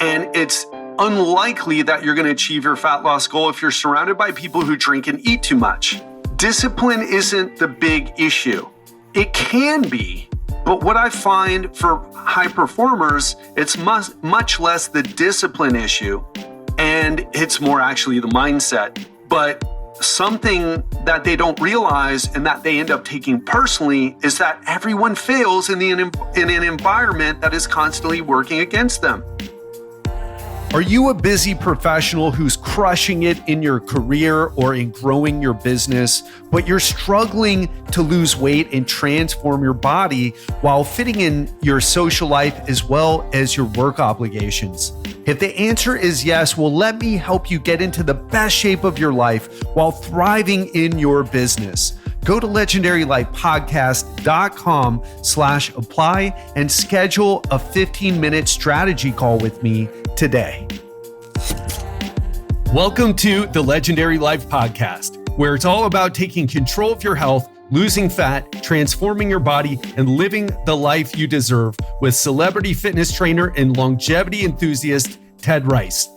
And it's unlikely that you're going to achieve your fat loss goal if you're surrounded by people who drink and eat too much. Discipline isn't the big issue. It can be, but what I find for high performers, it's much less the discipline issue, and it's more actually the mindset. But something that they don't realize and that they end up taking personally is that everyone fails in an environment that is constantly working against them. Are you a busy professional who's crushing it in your career or in growing your business, but you're struggling to lose weight and transform your body while fitting in your social life as well as your work obligations? If the answer is yes, well, let me help you get into the best shape of your life while thriving in your business. Go to legendarylifepodcast.com/apply and schedule a 15-minute strategy call with me today. Welcome to the Legendary Life Podcast, where it's all about taking control of your health, losing fat, transforming your body, and living the life you deserve with celebrity fitness trainer and longevity enthusiast, Ted Rice.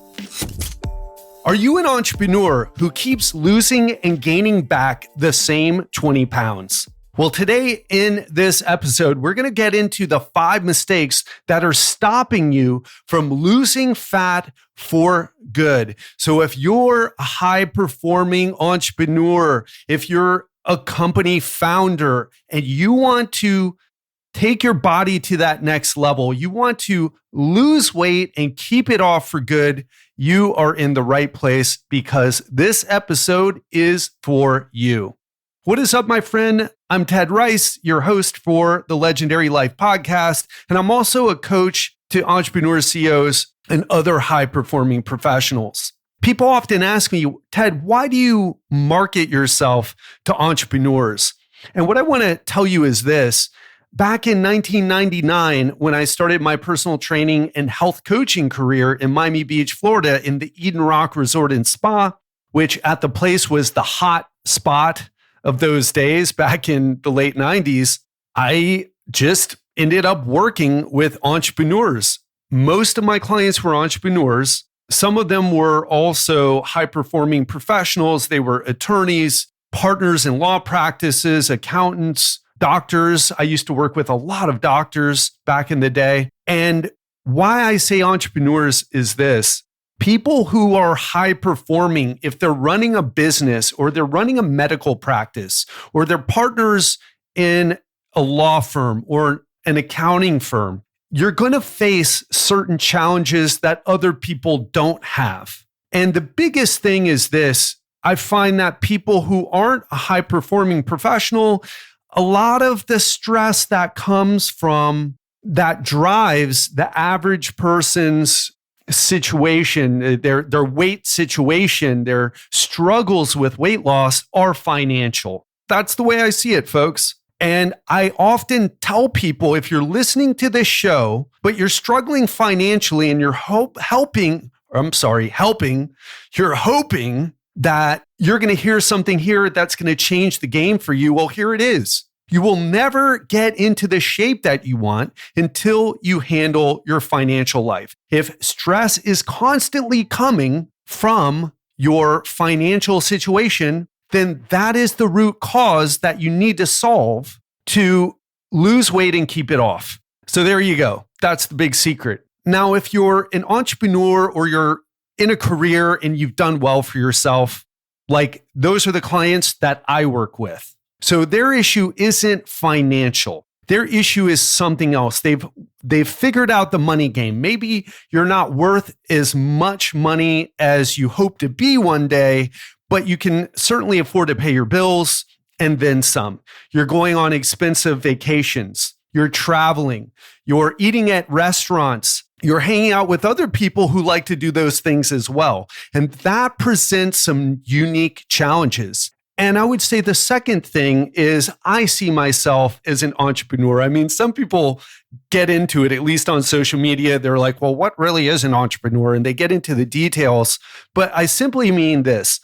Are you an entrepreneur who keeps losing and gaining back the same 20 pounds? Well, today in this episode, we're going to get into the 5 mistakes that are stopping you from losing fat for good. So if you're a high-performing entrepreneur, if you're a company founder, and you want to take your body to that next level, you want to lose weight and keep it off for good, you are in the right place because this episode is for you. What is up, my friend? I'm Ted Rice, your host for the Legendary Life Podcast, and I'm also a coach to entrepreneurs, CEOs, and other high-performing professionals. People often ask me, Ted, why do you market yourself to entrepreneurs? And what I want to tell you is this. Back in 1999, when I started my personal training and health coaching career in Miami Beach, Florida, in the Eden Rock Resort and Spa, which at the place was the hot spot of those days back in the late 90s, I just ended up working with entrepreneurs. Most of my clients were entrepreneurs. Some of them were also high-performing professionals. They were attorneys, partners in law practices, accountants, doctors. I used to work with a lot of doctors back in the day. And why I say entrepreneurs is this. People who are high-performing, if they're running a business or they're running a medical practice or they're partners in a law firm or an accounting firm, you're going to face certain challenges that other people don't have. And the biggest thing is this. I find that people who aren't a high-performing professional, a lot of the stress that comes from that drives the average person's situation, their weight situation, their struggles with weight loss are financial. That's the way I see it, folks. And I often tell people, if you're listening to this show, but you're struggling financially and you're hoping that you're going to hear something here that's going to change the game for you. Well, here it is. You will never get into the shape that you want until you handle your financial life. If stress is constantly coming from your financial situation, then that is the root cause that you need to solve to lose weight and keep it off. So there you go. That's the big secret. Now, if you're an entrepreneur or you're in a career and you've done well for yourself, like those are the clients that I work with. So their issue isn't financial. Their issue is something else. They've figured out the money game. Maybe you're not worth as much money as you hope to be one day, but you can certainly afford to pay your bills and then some. You're going on expensive vacations. You're traveling. You're eating at restaurants. You're hanging out with other people who like to do those things as well. And that presents some unique challenges. And I would say the second thing is I see myself as an entrepreneur. I mean, some people get into it, at least on social media. They're like, well, what really is an entrepreneur? And they get into the details. But I simply mean this.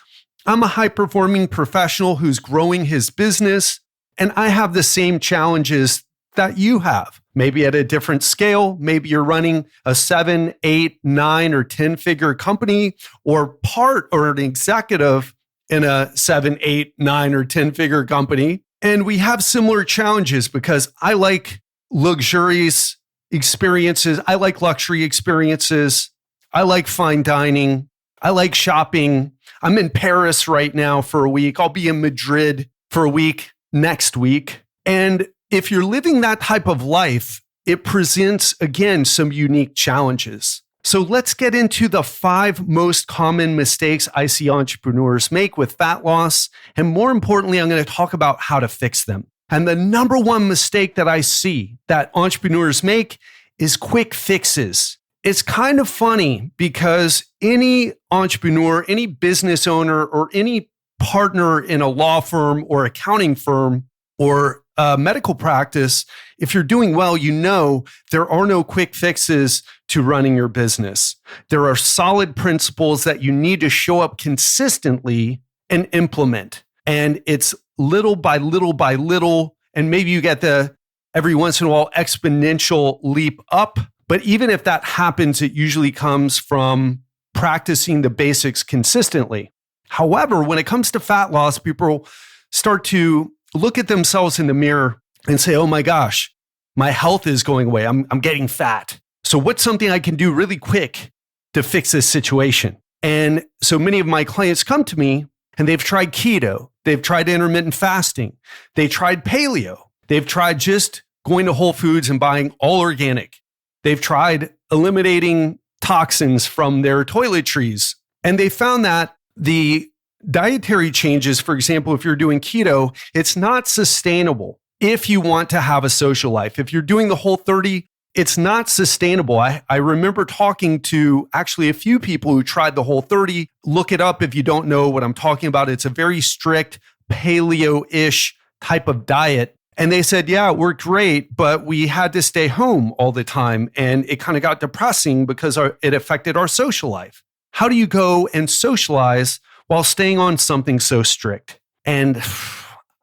I'm a high-performing professional who's growing his business, and I have the same challenges that you have. Maybe at a different scale, maybe you're running a 7, 8, 9, or 10-figure company, or part or an executive in a 7, 8, 9, or 10-figure company. And we have similar challenges because I like luxurious experiences. I like luxury experiences. I like fine dining. I like shopping. I'm in Paris right now for a week. I'll be in Madrid for a week next week. And if you're living that type of life, it presents, again, some unique challenges. So let's get into the 5 most common mistakes I see entrepreneurs make with fat loss. And more importantly, I'm going to talk about how to fix them. And the number one mistake that I see that entrepreneurs make is quick fixes. It's kind of funny because any entrepreneur, any business owner, or any partner in a law firm or accounting firm or medical practice, if you're doing well, you know there are no quick fixes to running your business. There are solid principles that you need to show up consistently and implement. And it's little by little by little. And maybe you get the every once in a while exponential leap up. But even if that happens, it usually comes from practicing the basics consistently. However, when it comes to fat loss, people start to look at themselves in the mirror and say, oh my gosh, my health is going away. I'm getting fat. So what's something I can do really quick to fix this situation? And so many of my clients come to me and they've tried keto. They've tried intermittent fasting. They tried paleo. They've tried just going to Whole Foods and buying all organic. They've tried eliminating toxins from their toiletries. And they found that the dietary changes, for example, if you're doing keto, it's not sustainable if you want to have a social life. If you're doing the Whole30, it's not sustainable. I remember talking to actually a few people who tried the Whole30. Look it up if you don't know what I'm talking about. It's a very strict paleo-ish type of diet. And they said, yeah, it worked great, but we had to stay home all the time. And it kind of got depressing because it affected our social life. How do you go and socialize while staying on something so strict? And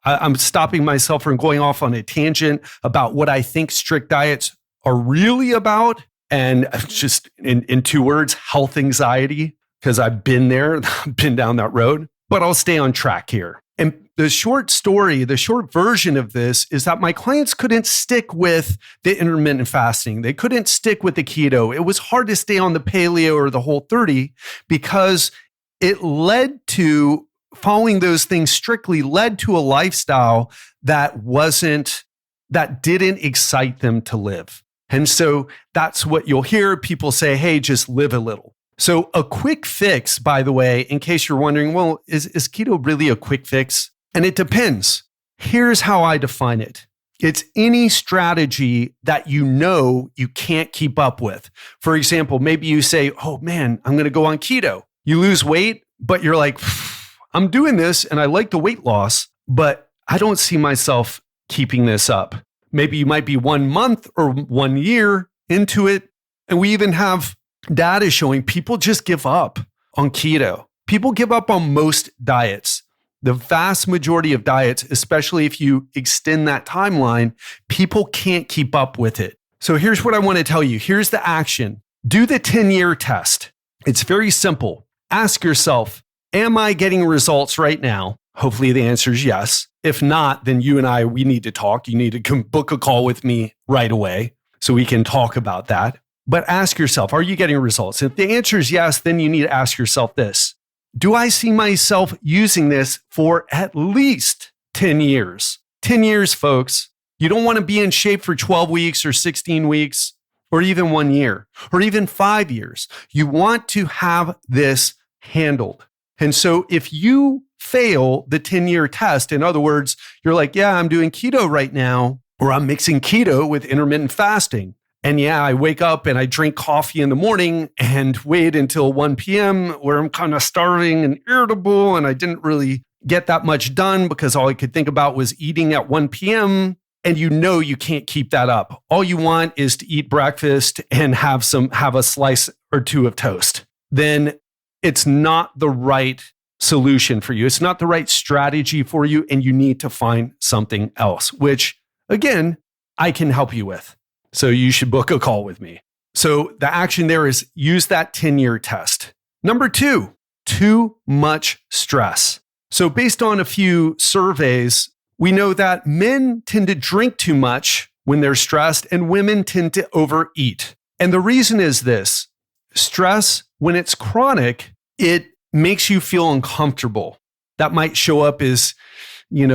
I'm stopping myself from going off on a tangent about what I think strict diets are really about. And just in 2 words, health anxiety, because I've been there, been down that road, but I'll stay on track here. And the short story, the short version of this is that my clients couldn't stick with the intermittent fasting. They couldn't stick with the keto. It was hard to stay on the paleo or the Whole30 because it led to following those things strictly led to a lifestyle that didn't excite them to live. And so that's what you'll hear people say, hey, just live a little. So a quick fix, by the way, in case you're wondering, well, is keto really a quick fix? And it depends. Here's how I define it. It's any strategy that you know you can't keep up with. For example, maybe you say, oh man, I'm going to go on keto. You lose weight, but you're like, I'm doing this and I like the weight loss, but I don't see myself keeping this up. Maybe you might be 1 month or 1 year into it. And we even have data showing people just give up on keto. People give up on most diets. The vast majority of diets, especially if you extend that timeline, people can't keep up with it. So here's what I want to tell you. Here's the action. Do the 10-year test. It's very simple. Ask yourself, am I getting results right now? Hopefully the answer is yes. If not, then you and I, we need to talk. You need to come book a call with me right away so we can talk about that. But ask yourself, are you getting results? If the answer is yes, then you need to ask yourself this. Do I see myself using this for at least 10 years? 10 years, folks. You don't want to be in shape for 12 weeks or 16 weeks or even 1 year or even 5 years. You want to have this handled. And so if you fail the 10-year test, in other words, you're like, yeah, I'm doing keto right now, or I'm mixing keto with intermittent fasting. And yeah, I wake up and I drink coffee in the morning and wait until 1 p.m. where I'm kind of starving and irritable. And I didn't really get that much done because all I could think about was eating at 1 p.m. And you know you can't keep that up. All you want is to eat breakfast and have a slice or 2 of toast. Then it's not the right solution for you. It's not the right strategy for you. And you need to find something else, which again, I can help you with. So you should book a call with me. So the action there is use that 10-year test. Number 2, too much stress. So based on a few surveys, we know that men tend to drink too much when they're stressed and women tend to overeat. And the reason is this: stress, when it's chronic, it makes you feel uncomfortable. That might show up as, you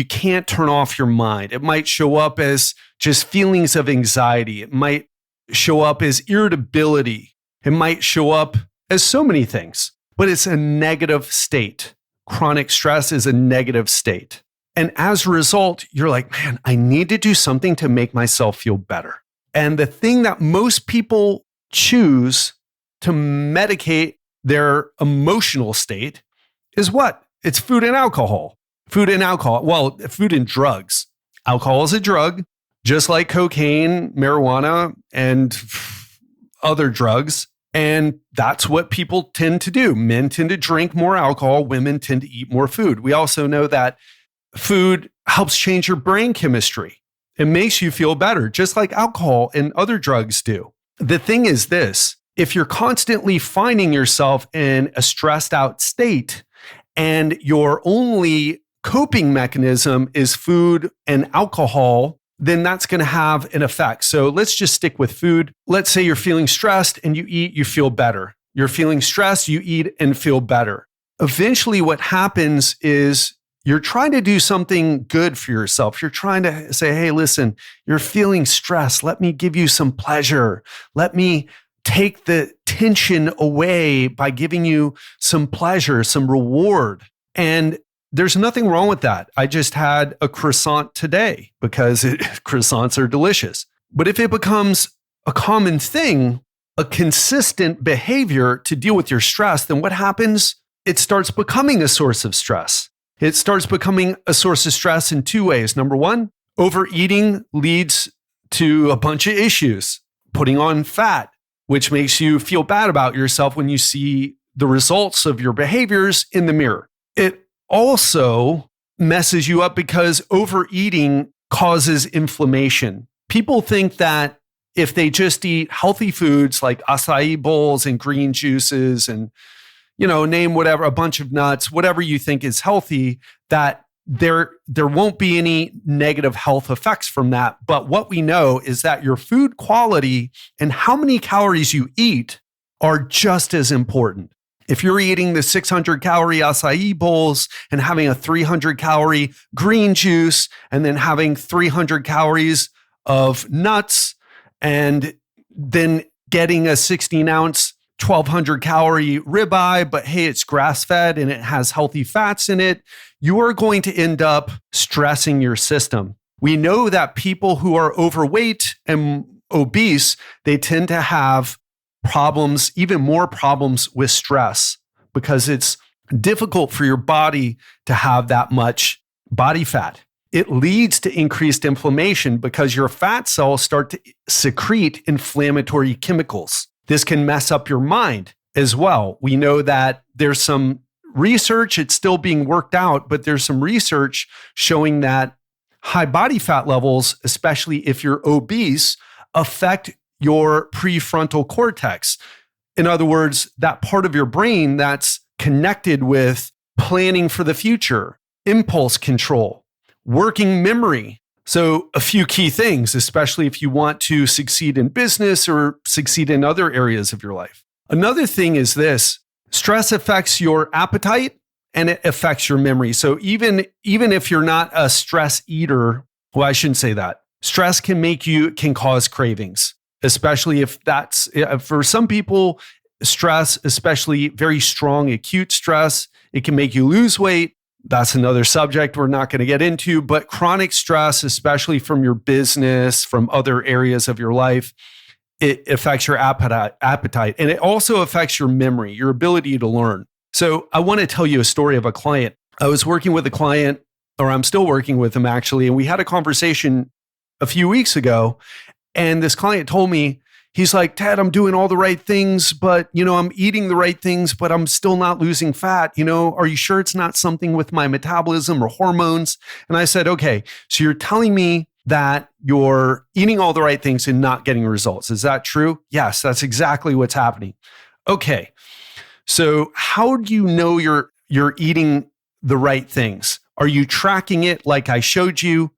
can't turn off your mind. It might show up as just feelings of anxiety. It might show up as irritability. It might show up as so many things, but it's a negative state. Chronic stress is a negative state. And as a result, you're like, man, I need to do something to make myself feel better. And the thing that most people choose to medicate their emotional state is what? It's food and alcohol. Food and alcohol. Well, food and drugs. Alcohol is a drug, just like cocaine, marijuana, and other drugs. And that's what people tend to do. Men tend to drink more alcohol. Women tend to eat more food. We also know that food helps change your brain chemistry. It makes you feel better, just like alcohol and other drugs do. The thing is this: if you're constantly finding yourself in a stressed out state and your only coping mechanism is food and alcohol, then that's going to have an effect. So let's just stick with food. Let's say you're feeling stressed and you eat, you feel better. You're feeling stressed, you eat and feel better. Eventually what happens is you're trying to do something good for yourself. You're trying to say, hey, listen, you're feeling stressed. Let me give you some pleasure. Let me take the tension away by giving you some pleasure, some reward. And there's nothing wrong with that. I just had a croissant today because croissants are delicious. But if it becomes a common thing, a consistent behavior to deal with your stress, then what happens? It starts becoming a source of stress. It starts becoming a source of stress in 2 ways. Number 1, overeating leads to a bunch of issues. Putting on fat, which makes you feel bad about yourself when you see the results of your behaviors in the mirror. It also messes you up because overeating causes inflammation. People think that if they just eat healthy foods like acai bowls and green juices and, name whatever, a bunch of nuts, whatever you think is healthy, that there won't be any negative health effects from that. But what we know is that your food quality and how many calories you eat are just as important. If you're eating the 600 calorie acai bowls and having a 300 calorie green juice and then having 300 calories of nuts and then getting a 16 ounce 1,200 calorie ribeye, but hey, it's grass fed and it has healthy fats in it, you are going to end up stressing your system. We know that people who are overweight and obese, they tend to have problems, even more problems with stress, because it's difficult for your body to have that much body fat. It leads to increased inflammation because your fat cells start to secrete inflammatory chemicals. This can mess up your mind as well. We know that there's some research, it's still being worked out, but there's some research showing that high body fat levels, especially if you're obese, affect your prefrontal cortex. In other words, that part of your brain that's connected with planning for the future, impulse control, working memory. So a few key things, especially if you want to succeed in business or succeed in other areas of your life. Another thing is this: stress affects your appetite and it affects your memory. So even if you're not a stress eater, well, I shouldn't say that. Stress can cause cravings, especially if that's, for some people, stress, especially very strong acute stress, it can make you lose weight. That's another subject we're not going to get into, but chronic stress, especially from your business, from other areas of your life, it affects your appetite. And it also affects your memory, your ability to learn. So I want to tell you a story of a client. I was working with a client, or I'm still working with him actually, and we had a conversation a few weeks ago. And this client told me, he's like, Ted, I'm doing all the right things, but I'm eating the right things, but I'm still not losing fat. Are you sure it's not something with my metabolism or hormones? And I said, okay, so you're telling me that you're eating all the right things and not getting results. Is that true? Yes, that's exactly what's happening. Okay. So how do you know you're eating the right things? Are you tracking it like I showed you?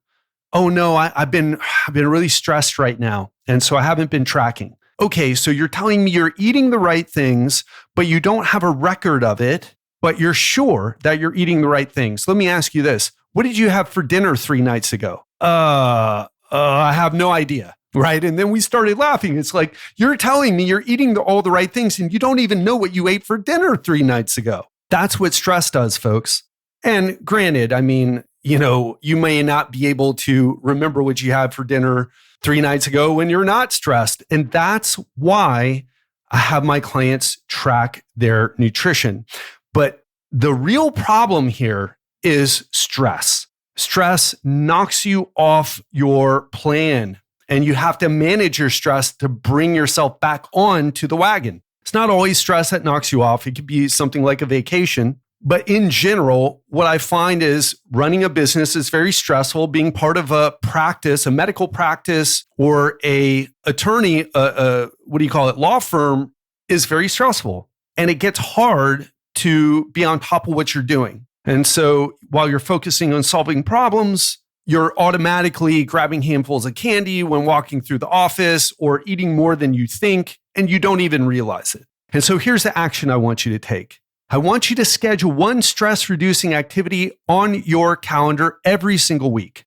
Oh no, I've been really stressed right now, and so I haven't been tracking. Okay, so you're telling me you're eating the right things, but you don't have a record of it, but you're sure that you're eating the right things. Let me ask you this. What did you have for dinner 3 nights ago? I have no idea, right? And then we started laughing. It's like, you're telling me you're eating all the right things and you don't even know what you ate for dinner 3 nights ago. That's what stress does, folks. And granted, I mean, you may not be able to remember what you had for dinner 3 nights ago when you're not stressed. And that's why I have my clients track their nutrition. But the real problem here is stress. Stress knocks you off your plan, and you have to manage your stress to bring yourself back on to the wagon. It's not always stress that knocks you off. It could be something like a vacation. But in general, what I find is running a business is very stressful. Being part of a practice, a medical practice, or a attorney, law firm is very stressful. And it gets hard to be on top of what you're doing. And so while you're focusing on solving problems, you're automatically grabbing handfuls of candy when walking through the office or eating more than you think, and you don't even realize it. And so here's the action I want you to take. I want you to schedule one stress-reducing activity on your calendar every single week.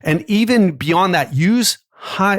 And even beyond that, use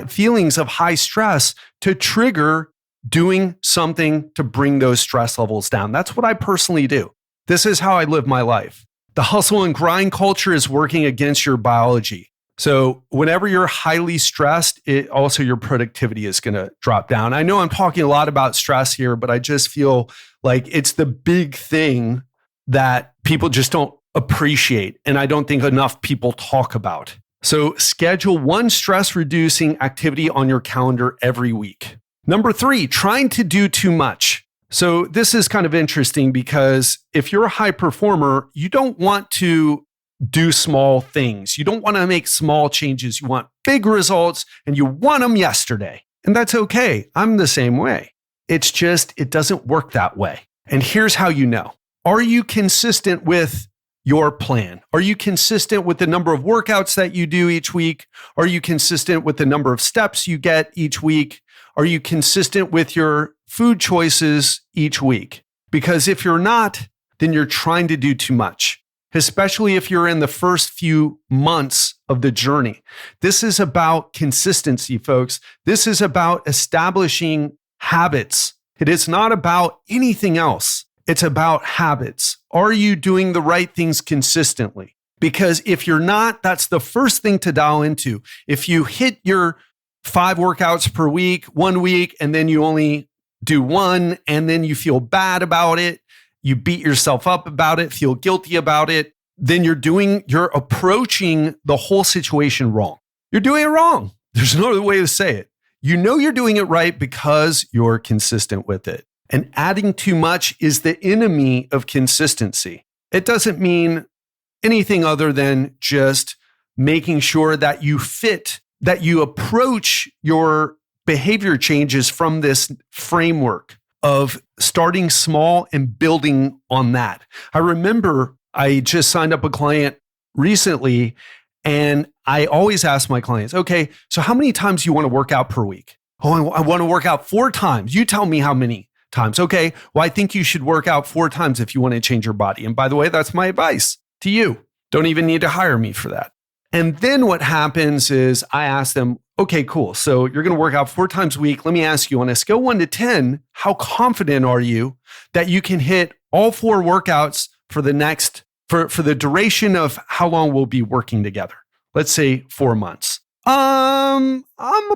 feelings of high stress to trigger doing something to bring those stress levels down. That's what I personally do. This is how I live my life. The hustle and grind culture is working against your biology. So whenever you're highly stressed, also your productivity is going to drop down. I know I'm talking a lot about stress here, but I just feel like it's the big thing that people just don't appreciate. And I don't think enough people talk about. So schedule one stress-reducing activity on your calendar every week. Number 3, trying to do too much. So this is kind of interesting because if you're a high performer, you don't want to do small things. You don't want to make small changes. You want big results and you want them yesterday. And that's okay. I'm the same way. It's just, it doesn't work that way. And here's how you know. Are you consistent with your plan? Are you consistent with the number of workouts that you do each week? Are you consistent with the number of steps you get each week? Are you consistent with your food choices each week? Because if you're not, then you're trying to do too much, especially if you're in the first few months of the journey. This is about consistency, folks. This is about establishing habits. It is not about anything else. It's about habits. Are you doing the right things consistently? Because if you're not, that's the first thing to dial into. If you hit your 5 workouts per week, 1 week, and then you only do 1, and then you feel bad about it, you beat yourself up about it, feel guilty about it, then you're approaching the whole situation wrong. You're doing it wrong. There's no other way to say it. You know you're doing it right because you're consistent with it. And adding too much is the enemy of consistency. It doesn't mean anything other than just making sure that you approach your behavior changes from this framework of starting small and building on that. I remember I just signed up a client recently, and I always ask my clients, okay, so how many times do you want to work out per week? Oh, I want to work out 4 times. You tell me how many times. Okay, well, I think you should work out 4 times if you want to change your body. And by the way, that's my advice to you. Don't even need to hire me for that. And then what happens is I ask them, okay, cool. So you're going to work out 4 times a week. Let me ask you, on a scale 1 to 10, how confident are you that you can hit all 4 workouts for the duration of how long we'll be working together? Let's say 4 months. I'm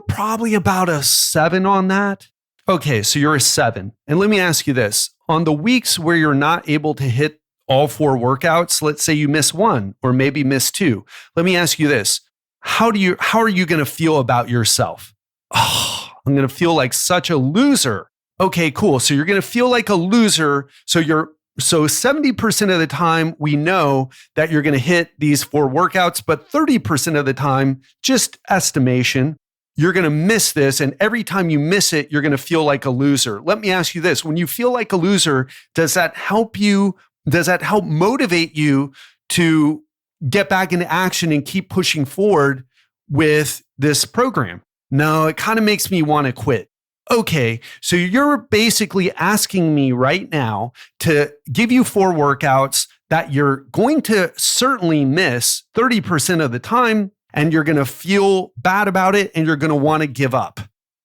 probably about a 7 on that. Okay, so you're a 7. And let me ask you this. On the weeks where you're not able to hit all 4 workouts, let's say you miss 1 or maybe miss 2. Let me ask you this. How are you going to feel about yourself? Oh, I'm going to feel like such a loser. Okay, cool. So you're going to feel like a loser. So you're So 70% of the time, we know that you're going to hit these 4 workouts, but 30% of the time, just estimation, you're going to miss this. And every time you miss it, you're going to feel like a loser. Let me ask you this. When you feel like a loser, does that help you? Does that help motivate you to get back into action and keep pushing forward with this program? No, it kind of makes me want to quit. Okay, so you're basically asking me right now to give you 4 workouts that you're going to certainly miss 30% of the time, and you're going to feel bad about it, and you're going to want to give up.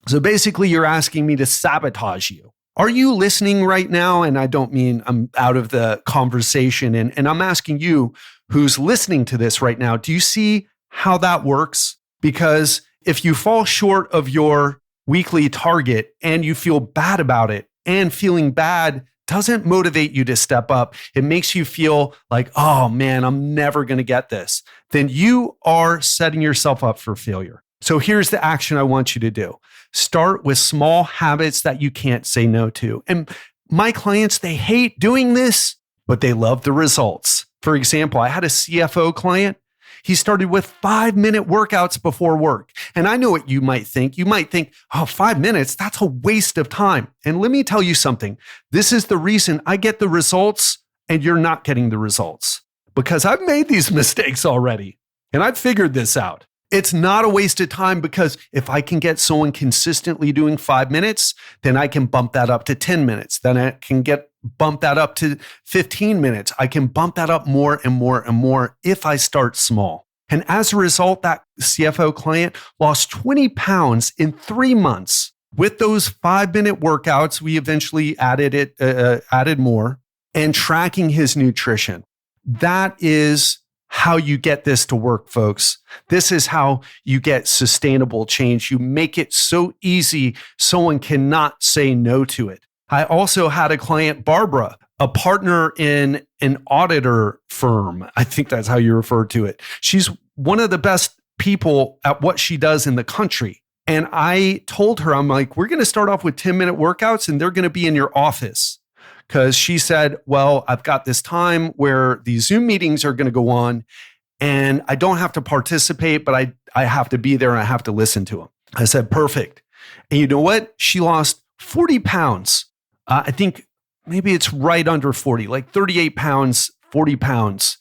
So basically, you're asking me to sabotage you. Are you listening right now? And I don't mean I'm out of the conversation, and I'm asking you who's listening to this right now, do you see how that works? Because if you fall short of your weekly target and you feel bad about it, and feeling bad doesn't motivate you to step up, it makes you feel like, oh man, I'm never going to get this, then you are setting yourself up for failure. So here's the action I want you to do. Start with small habits that you can't say no to. And my clients, they hate doing this, but they love the results. For example, I had a CFO client. He started with 5-minute workouts before work. And I know what you might think. You might think, oh, 5 minutes, that's a waste of time. And let me tell you something. This is the reason I get the results and you're not getting the results, because I've made these mistakes already and I've figured this out. It's not a waste of time, because if I can get someone consistently doing 5 minutes, then I can bump that up to 10 minutes. Then I can bump that up to 15 minutes. I can bump that up more and more and more if I start small. And as a result, that CFO client lost 20 pounds in 3 months. With those 5-minute workouts, we eventually added more, and tracking his nutrition. That is how you get this to work, folks. This is how you get sustainable change. You make it so easy, someone cannot say no to it. I also had a client, Barbara, a partner in an auditor firm. I think that's how you refer to it. She's one of the best people at what she does in the country. And I told her, I'm like, we're going to start off with 10-minute workouts, and they're going to be in your office. Because she said, well, I've got this time where these Zoom meetings are going to go on, and I don't have to participate, but I have to be there and I have to listen to them. I said, perfect. And you know what? She lost 40 pounds. I think maybe it's right under 40, like 38 pounds, 40 pounds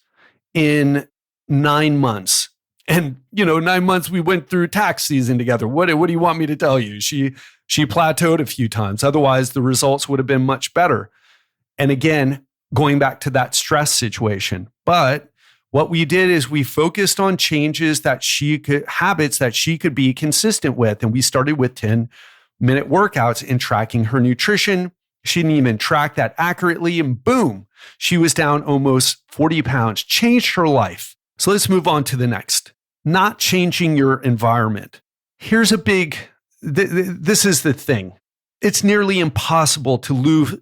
in 9 months. And, 9 months we went through tax season together. What do you want me to tell you? She plateaued a few times. Otherwise, the results would have been much better. And again, going back to that stress situation. But what we did is we focused on changes habits that she could be consistent with. And we started with 10-minute workouts and tracking her nutrition. She didn't even track that accurately. And boom, she was down almost 40 pounds, changed her life. So let's move on to the next. Not changing your environment. Here's this is the thing. It's nearly impossible to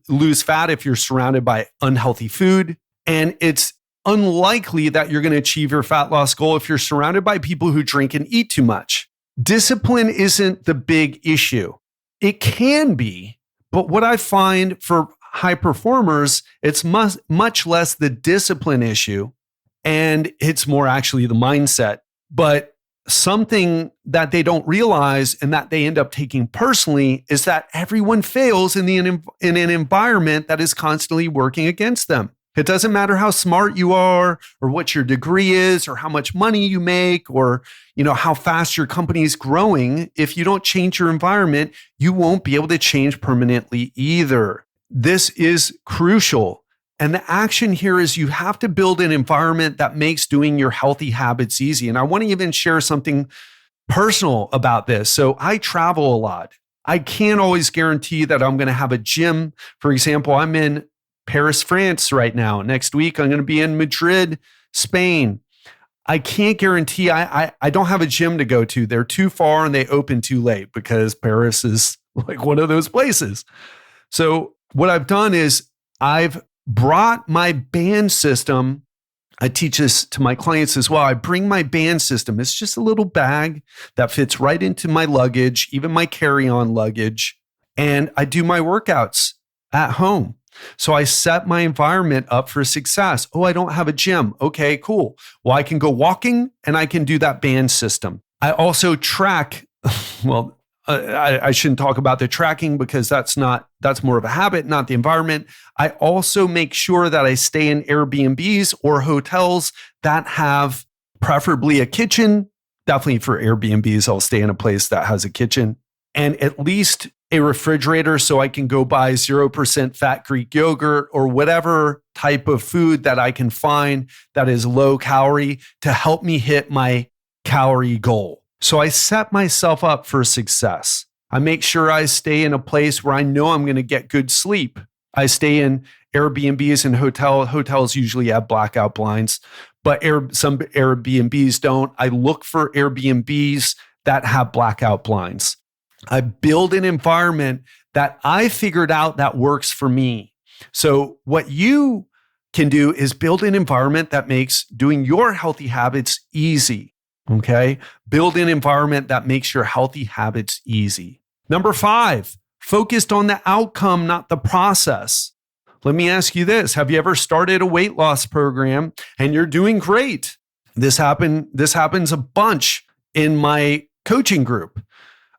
lose fat if you're surrounded by unhealthy food. And it's unlikely that you're going to achieve your fat loss goal if you're surrounded by people who drink and eat too much. Discipline isn't the big issue. It can be, but what I find for high performers, it's much less the discipline issue, and it's more actually the mindset. But something that they don't realize and that they end up taking personally is that everyone fails in an environment that is constantly working against them. It doesn't matter how smart you are or what your degree is or how much money you make or how fast your company is growing. If you don't change your environment, you won't be able to change permanently either. This is crucial. And the action here is you have to build an environment that makes doing your healthy habits easy. And I want to even share something personal about this. So I travel a lot. I can't always guarantee that I'm going to have a gym. For example, I'm in Paris, France right now. Next week, I'm going to be in Madrid, Spain. I can't guarantee, I don't have a gym to go to. They're too far and they open too late because Paris is like one of those places. So what I've done is I've brought my band system. I teach this to my clients as well. I bring my band system. It's just a little bag that fits right into my luggage, even my carry-on luggage. And I do my workouts at home. So I set my environment up for success. Oh, I don't have a gym. Okay, cool. Well, I can go walking and I can do that band system. I also track, well, I shouldn't talk about the tracking because that's more of a habit, not the environment. I also make sure that I stay in Airbnbs or hotels that have preferably a kitchen. Definitely for Airbnbs, I'll stay in a place that has a kitchen and at least a refrigerator so I can go buy 0% fat Greek yogurt or whatever type of food that I can find that is low calorie to help me hit my calorie goal. So I set myself up for success. I make sure I stay in a place where I know I'm going to get good sleep. I stay in Airbnbs and hotels usually have blackout blinds, but some Airbnbs don't. I look for Airbnbs that have blackout blinds. I build an environment that I figured out that works for me. So what you can do is build an environment that makes doing your healthy habits easy. Okay. Build an environment that makes your healthy habits easy. Number 5, focused on the outcome, not the process. Let me ask you this. Have you ever started a weight loss program and you're doing great? This happens a bunch in my coaching group.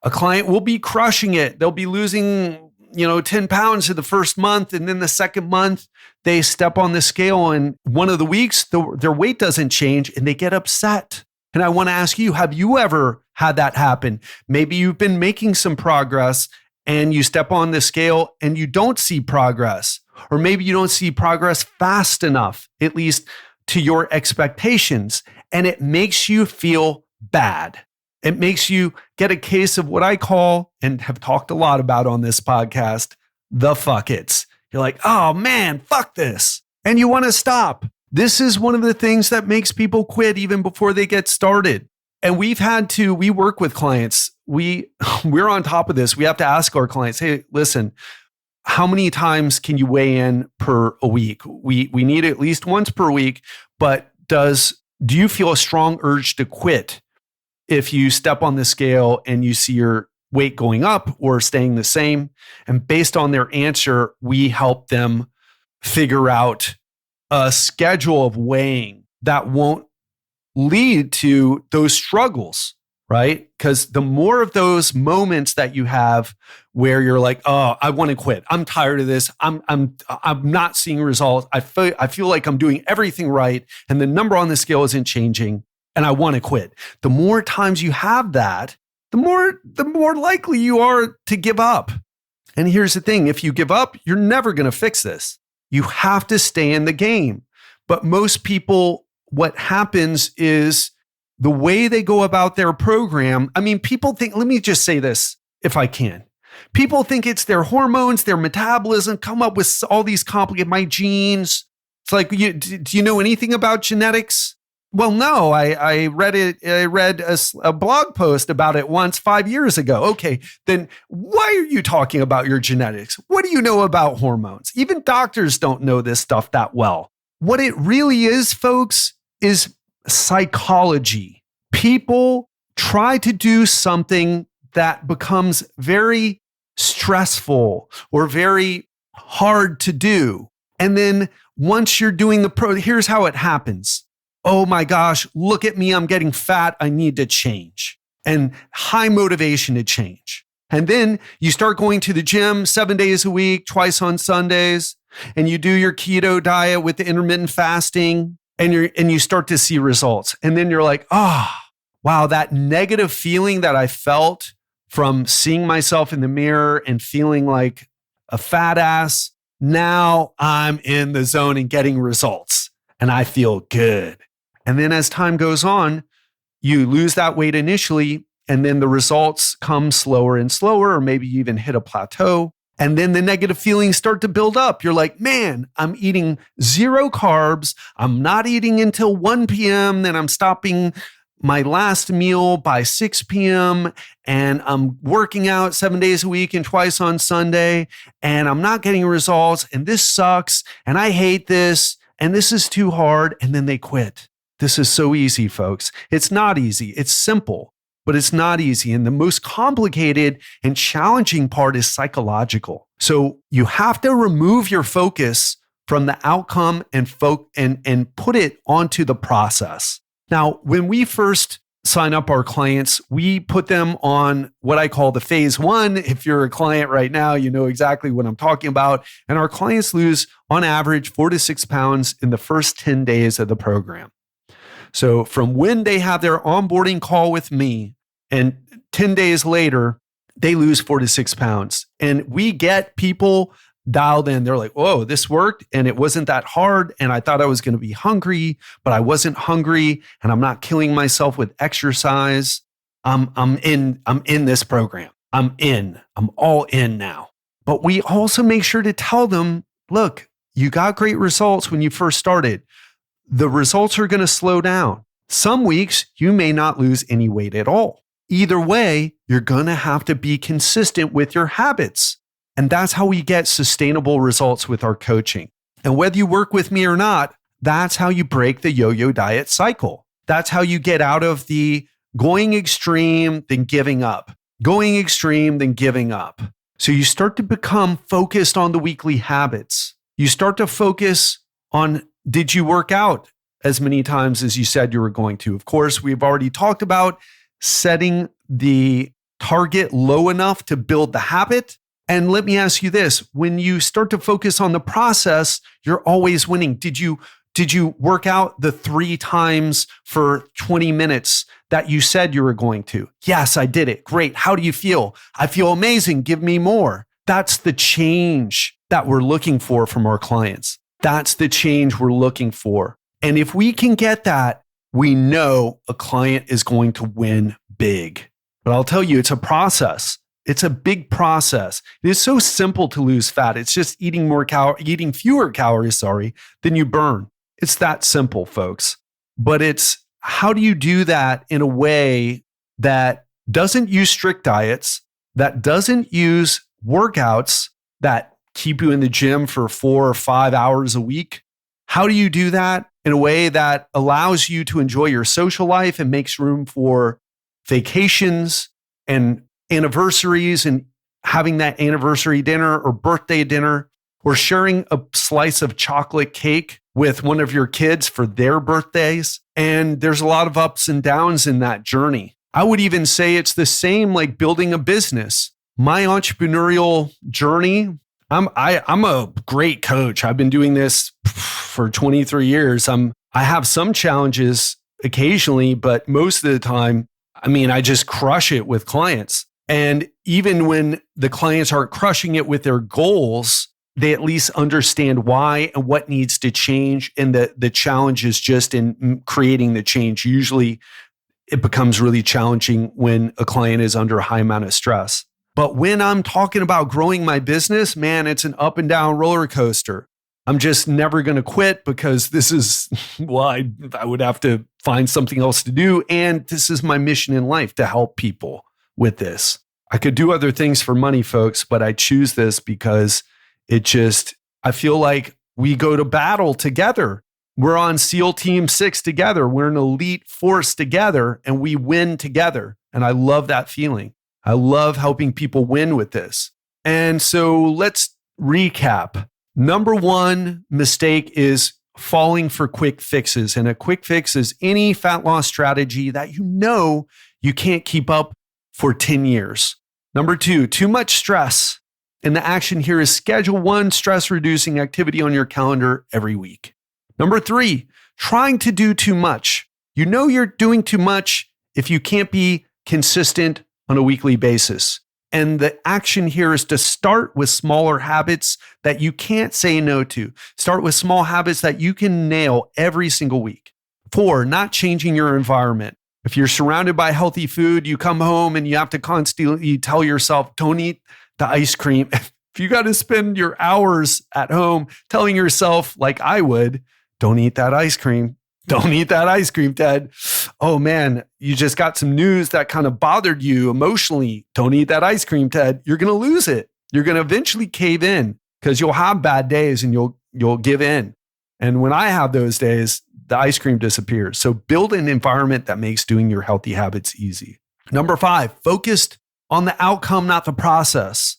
A client will be crushing it. They'll be losing, 10 pounds in the first month. And then the second month, they step on the scale and one of the weeks, their weight doesn't change and they get upset. And I want to ask you, have you ever had that happen? Maybe you've been making some progress and you step on the scale and you don't see progress. Or maybe you don't see progress fast enough, at least to your expectations. And it makes you feel bad. It makes you get a case of what I call, and have talked a lot about on this podcast, the fuck it's. You're like, oh man, fuck this. And you want to stop. This is one of the things that makes people quit even before they get started. And we work with clients. We're on top of this. We have to ask our clients, hey, listen, how many times can you weigh in per a week? We need at least once per week, but do you feel a strong urge to quit if you step on the scale and you see your weight going up or staying the same? And based on their answer, we help them figure out a schedule of weighing that won't lead to those struggles, right? Because the more of those moments that you have where you're like, oh, I want to quit. I'm tired of this. I'm not seeing results. I feel like I'm doing everything right and the number on the scale isn't changing and I want to quit. The more times you have that, the more likely you are to give up. And here's the thing, if you give up, you're never going to fix this. You have to stay in the game. But most people, what happens is the way they go about their program, people think, let me just say this if I can. People think it's their hormones, their metabolism, come up with all these complicated, my genes. It's like, do you know anything about genetics? Well, no, I read it. I read a blog post about it once 5 years ago. Okay, then why are you talking about your genetics? What do you know about hormones? Even doctors don't know this stuff that well. What it really is, folks, is psychology. People try to do something that becomes very stressful or very hard to do. And then once you're doing here's how it happens. Oh my gosh, look at me, I'm getting fat, I need to change. And high motivation to change. And then you start going to the gym 7 days a week, twice on Sundays, and you do your keto diet with the intermittent fasting, and you start to see results. And then you're like, wow, that negative feeling that I felt from seeing myself in the mirror and feeling like a fat ass, now I'm in the zone and getting results, and I feel good. And then as time goes on, you lose that weight initially, and then the results come slower and slower, or maybe you even hit a plateau. And then the negative feelings start to build up. You're like, man, I'm eating 0 carbs. I'm not eating until 1 p.m. Then I'm stopping my last meal by 6 p.m. And I'm working out 7 days a week and twice on Sunday. And I'm not getting results. And this sucks. And I hate this. And this is too hard. And then they quit. This is so easy, folks. It's not easy. It's simple. but it's not easy. And the most complicated and challenging part is psychological. So you have to remove your focus from the outcome and put it onto the process. Now, when we first sign up our clients, we put them on what I call the phase one. If you're a client right now, you know exactly what I'm talking about. And our clients lose on average 4 to 6 pounds in the first 10 days of the program. So from when they have their onboarding call with me and 10 days later, they lose 4 to 6 pounds. And we get people dialed in. They're like, whoa, this worked. And it wasn't that hard. And I thought I was going to be hungry, but I wasn't hungry. And I'm not killing myself with exercise. I'm in this program. I'm all in now. But we also make sure to tell them, look, you got great results when you first started. The results are going to slow down. Some weeks you may not lose any weight at all. Either way, you're going to have to be consistent with your habits. And that's how we get sustainable results with our coaching. And whether you work with me or not, that's how you break the yo-yo diet cycle. That's how you get out of the going extreme, then giving up, going extreme, then giving up. So you start to become focused on the weekly habits. You start to focus on, did you work out as many times as you said you were going to? Of course, we've already talked about setting the target low enough to build the habit. And let me ask you this, when you start to focus on the process, you're always winning. Did you work out the 3 times for 20 minutes that you said you were going to? Yes, I did it. Great. How do you feel? I feel amazing. Give me more. That's the change that we're looking for from our clients. That's the change we're looking for. And if we can get that, we know a client is going to win big. But I'll tell you, it's a process. It's a big process. It is so simple to lose fat. It's just eating fewer calories, than you burn. It's that simple, folks. But it's how do you do that in a way that doesn't use strict diets, that doesn't use workouts that keep you in the gym for 4 or 5 hours a week? How do you do that in a way that allows you to enjoy your social life and makes room for vacations and anniversaries and having that anniversary dinner or birthday dinner or sharing a slice of chocolate cake with one of your kids for their birthdays? And there's a lot of ups and downs in that journey. I would even say it's the same like building a business. My entrepreneurial journey, I'm a great coach. I've been doing this for 23 years. I have some challenges occasionally, but most of the time, I just crush it with clients. And even when the clients aren't crushing it with their goals, they at least understand why and what needs to change. And the challenge is just in creating the change. Usually it becomes really challenging when a client is under a high amount of stress. But when I'm talking about growing my business, man, it's an up and down roller coaster. I'm just never going to quit because this is, I would have to find something else to do. And this is my mission in life, to help people with this. I could do other things for money, folks, but I choose this because I feel like we go to battle together. We're on SEAL Team 6 together. We're an elite force together and we win together. And I love that feeling. I love helping people win with this. And so let's recap. Number 1 mistake is falling for quick fixes. And a quick fix is any fat loss strategy that you can't keep up for 10 years. Number 2, too much stress. And the action here is schedule 1 stress-reducing activity on your calendar every week. Number 3, trying to do too much. You know you're doing too much if you can't be consistent on a weekly basis. And the action here is to start with smaller habits that you can't say no to. Start with small habits that you can nail every single week. 4, not changing your environment. If you're surrounded by healthy food, you come home and you have to constantly tell yourself, don't eat the ice cream. If you got to spend your hours at home telling yourself, like I would, don't eat that ice cream. Don't eat that ice cream, Ted. Oh man, you just got some news that kind of bothered you emotionally. Don't eat that ice cream, Ted. You're going to lose it. You're going to eventually cave in because you'll have bad days and you'll give in. And when I have those days, the ice cream disappears. So build an environment that makes doing your healthy habits easy. Number 5, focused on the outcome, not the process.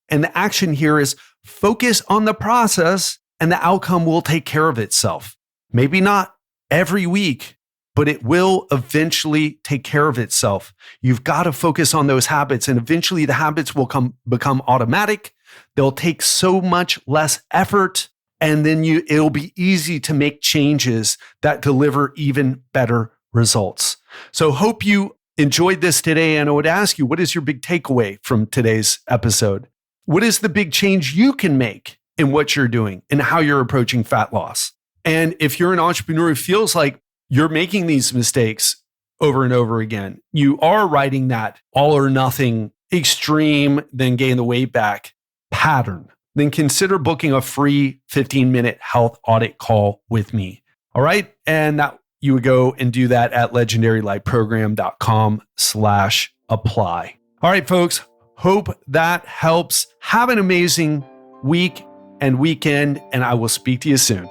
And the action here is focus on the process and the outcome will take care of itself. Maybe not every week, but it will eventually take care of itself. You've got to focus on those habits, and eventually the habits will become automatic. They'll take so much less effort, and then it'll be easy to make changes that deliver even better results. So hope you enjoyed this today, and I would ask you, what is your big takeaway from today's episode? What is the big change you can make in what you're doing and how you're approaching fat loss? And if you're an entrepreneur who feels like you're making these mistakes over and over again, you are riding that all or nothing extreme, then gain the weight back pattern, then consider booking a free 15-minute health audit call with me. All right. And that you would go and do that at legendarylifeprogram.com/apply. All right, folks. Hope that helps. Have an amazing week and weekend, and I will speak to you soon.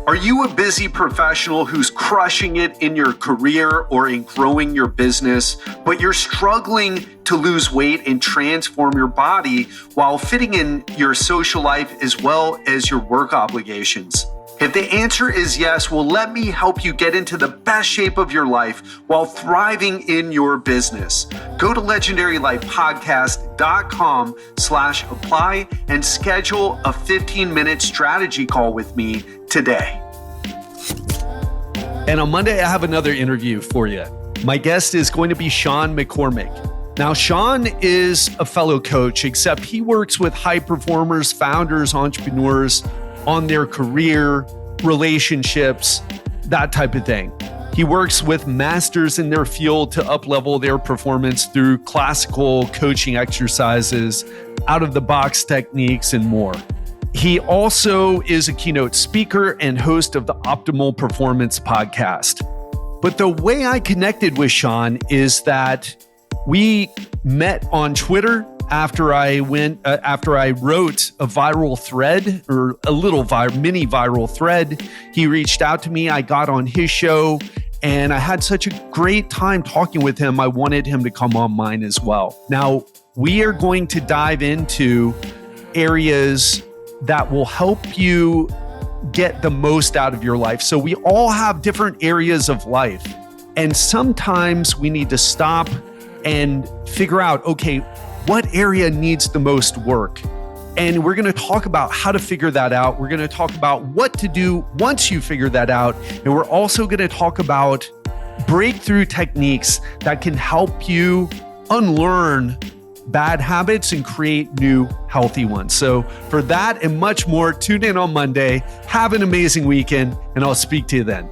Are you a busy professional who's crushing it in your career or in growing your business, but you're struggling to lose weight and transform your body while fitting in your social life as well as your work obligations? If the answer is yes, well, let me help you get into the best shape of your life while thriving in your business. Go to legendarylifepodcast.com/apply and schedule a 15-minute strategy call with me today. And on Monday, I have another interview for you. My guest is going to be Sean McCormick. Now, Sean is a fellow coach, except he works with high performers, founders, entrepreneurs on their career, relationships, that type of thing. He works with masters in their field to up-level their performance through classical coaching exercises, out-of-the-box techniques, and more. He also is a keynote speaker and host of the Optimal Performance podcast. But the way I connected with Sean is that we met on Twitter after I wrote a viral thread, or a little mini viral thread. He reached out to me. I got on his show and I had such a great time talking with him. I wanted him to come on mine as well. Now, we are going to dive into areas that will help you get the most out of your life. So we all have different areas of life. And sometimes we need to stop and figure out, okay, what area needs the most work? And we're going to talk about how to figure that out. We're going to talk about what to do once you figure that out. And we're also going to talk about breakthrough techniques that can help you unlearn bad habits and create new healthy ones. So for that and much more, tune in on Monday. Have an amazing weekend, and I'll speak to you then.